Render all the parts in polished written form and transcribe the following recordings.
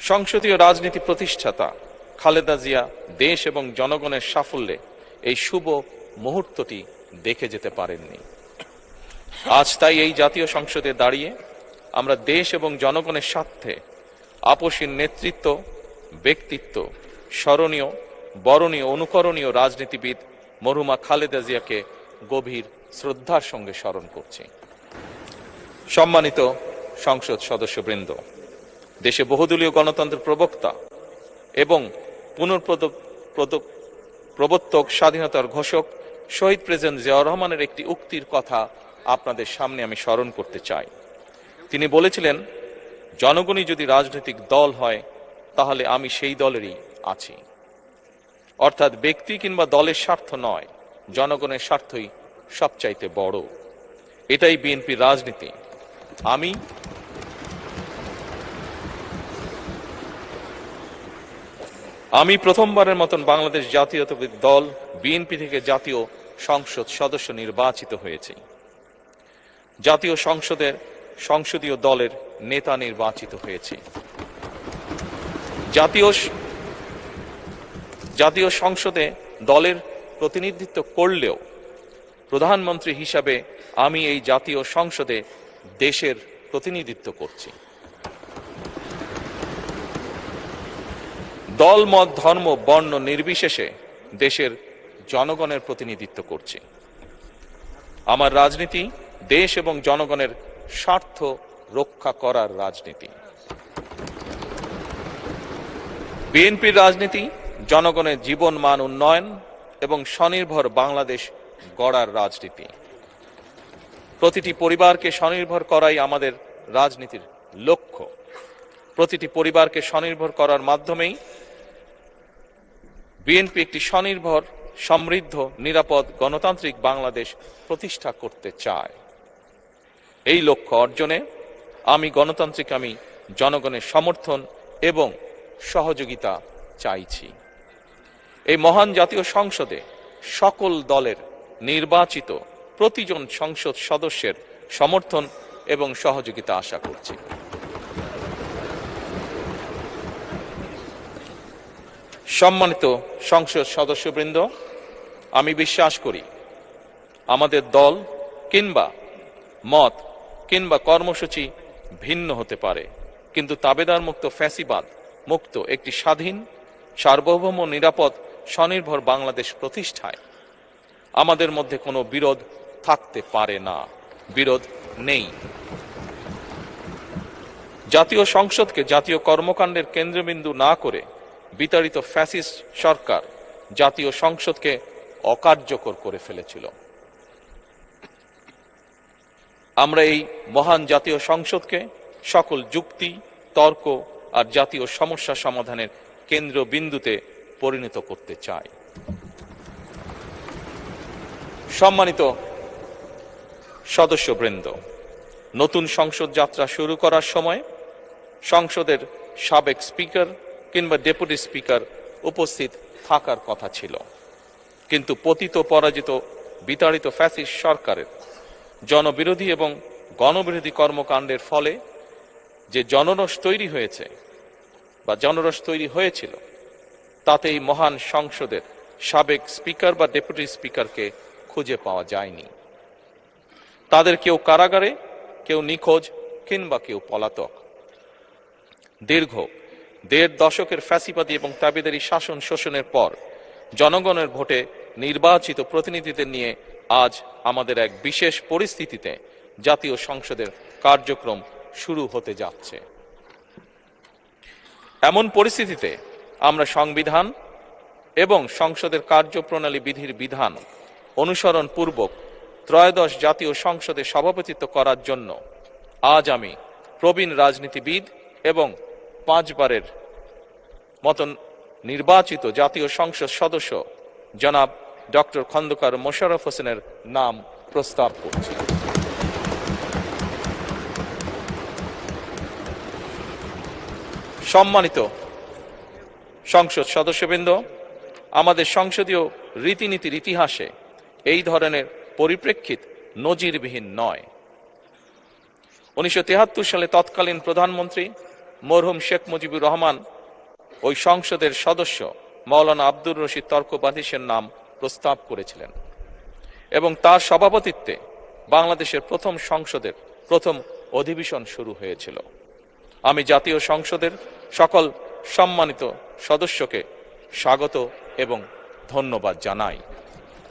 সংসদীয় রাজনীতি প্রতিষ্ঠাতা খালেদা জিয়া দেশ এবং জনগণের সাফল্যে এই শুভ মুহূর্তটি দেখে যেতে পারেননি। আজ তাই এই জাতীয় সংসদে দাঁড়িয়ে আমরা দেশ এবং জনগণের স্বার্থে আপসীর নেতৃত্ব, ব্যক্তিত্ব, স্মরণীয়, বরণীয়, অনুকরণীয় রাজনীতিবিদ মরহুমা খালেদা জিয়াকে গভীর শ্রদ্ধার সঙ্গে স্মরণ করছি। সম্মানিত সংসদ সদস্যবৃন্দ, দেশে বহুদলীয় গণতন্ত্রের প্রবক্তা এবং প্রবর্তক, স্বাধীনতার ঘোষক শহীদ প্রেসিডেন্ট জিয়াউর রহমানের একটি উক্তির কথা আপনাদের সামনে আমি স্মরণ করতে চাই। তিনি বলেছিলেন, জনগণই যদি রাজনৈতিক দল হয় তাহলে আমি সেই দলেরই আছি। অর্থাৎ ব্যক্তি কিংবা দলের স্বার্থ নয়, জনগণের স্বার্থই সবচাইতে বড়। এটাই বিএনপির রাজনীতি। আমি প্রথমবারের মতন বাংলাদেশ জাতীয়তাবাদী দল বিএনপি থেকে জাতীয় সংসদ সদস্য নির্বাচিত হয়েছি। জাতীয় সংসদের সংসদীয় দলের নেতা নির্বাচিত হয়েছি। জাতীয় সংসদে দলের প্রতিনিধিত্ব করলেও প্রধানমন্ত্রী হিসাবে আমি এই জাতীয় সংসদে দেশের প্রতিনিধিত্ব করছি। দল, মত, ধর্ম, বর্ণ নির্বিশেষে দেশের জনগণের প্রতিনিধিত্ব করছি। আমার রাজনীতি দেশ এবং জনগণের স্বার্থ রক্ষা করার রাজনীতি। বিএনপির রাজনীতি জনগণের জীবন মান উন্নয়ন এবং স্বনির্ভর বাংলাদেশ গড়ার রাজনীতি। প্রতিটি পরিবারকে স্বনির্ভর করাই আমাদের রাজনীতির লক্ষ্য। প্রতিটি পরিবারকে স্বনির্ভর করার মাধ্যমেই বিএনপি একটি স্বনির্ভর, সমৃদ্ধ, নিরাপদ, গণতান্ত্রিক বাংলাদেশ প্রতিষ্ঠা করতে চায়। এই লক্ষ্য অর্জনে আমি জনগণের সমর্থন এবং সহযোগিতা চাইছি। এই মহান জাতীয় সংসদে সকল দলের নির্বাচিত প্রতিজন সংসদ সদস্যের সমর্থন এবং সহযোগিতা আশা করছি। সম্মানিত সংসদ সদস্যবৃন্দ, আমি বিশ্বাস করি আমাদের দল কিংবা মত কিংবা কর্মসূচি ভিন্ন হতে পারে, কিন্তু তাবেদার মুক্ত, ফ্যাসিবাদ মুক্ত একটি স্বাধীন, সার্বভৌম, নিরাপদ, স্বনির্ভর বাংলাদেশ প্রতিষ্ঠায় আমাদের মধ্যে কোনো বিরোধ থাকতে পারে না, বিরোধ নেই। জাতীয় সংসদকে জাতীয় কর্মকাণ্ডের কেন্দ্রবিন্দু না করে বিতাড়িত ফ্যাসিস্ট সরকার জাতীয় সংসদকে অকার্যকর করে ফেলেছিল। আমরা এই মহান জাতীয় সংসদকে সকল যুক্তি, তর্ক আর জাতীয় সমস্যা সমাধানের কেন্দ্রবিন্দুতে পরিণত করতে চাই। সম্মানিত সদস্যবৃন্দ, নতুন সংসদ যাত্রা শুরু করার সময় সংসদের সাবেক স্পিকার কিংবা ডেপুটি স্পিকার উপস্থিত থাকার কথা ছিল, কিন্তু পতিত, পরাজিত, বিতাড়িত ফ্যাসিস্ট সরকারের জনবিরোধী এবং গণবিরোধী কর্মকাণ্ডের ফলে যে জনরোষ তৈরি হয়েছিল তাতে এই মহান সংসদের সাবেক স্পিকার বা ডেপুটি স্পিকারকে খুঁজে পাওয়া যায়নি। তাদের কেউ কারাগারে, কেউ নিখোঁজ কিংবা কেউ পলাতক। দীর্ঘ ১.৫ দশকের ফ্যাসিবাদী এবং তাবেদারি শাসন শোষণের পর জনগণের ভোটে নির্বাচিত প্রতিনিধিদের নিয়ে আজ আমাদের এক বিশেষ পরিস্থিতিতে জাতীয় সংসদের কার্যক্রম শুরু হতে যাচ্ছে। এমন পরিস্থিতিতে আমরা সংবিধান এবং সংসদের কার্যপ্রণালী বিধির বিধান অনুসরণ পূর্বক ত্রয়োদশ জাতীয় সংসদে সভাপতিত্ব করার জন্য আজ আমি প্রবীণ রাজনীতিবিদ এবং 5 বারের মতন নির্বাচিত জাতীয় সংসদ সদস্য জনাব ডক্টর খন্দকার মোশাররফ হোসেনের নাম প্রস্তাব করছি। সম্মানিত সংসদ সদস্যবৃন্দ, আমাদের সংসদীয় রীতিনীতির ইতিহাসে এই ধরনের পরিপ্রেক্ষিত নজিরবিহীন নয়। 1973 সালে তৎকালীন প্রধানমন্ত্রী মরহুম শেখ মুজিবুর রহমান ওই সংসদের সদস্য মাওলানা আব্দুর রশিদ তর্কবাদীশের নাম প্রস্তাব করেছিলেন এবং তার সভাপতিত্বে বাংলাদেশের প্রথম সংসদের প্রথম অধিবেশন শুরু হয়েছিল। আমি জাতীয় সংসদের সকল সম্মানিত সদস্যকে স্বাগত এবং ধন্যবাদ জানাই।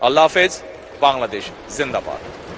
আল্লাহ হাফেজ। বাংলাদেশ জিন্দাবাদ।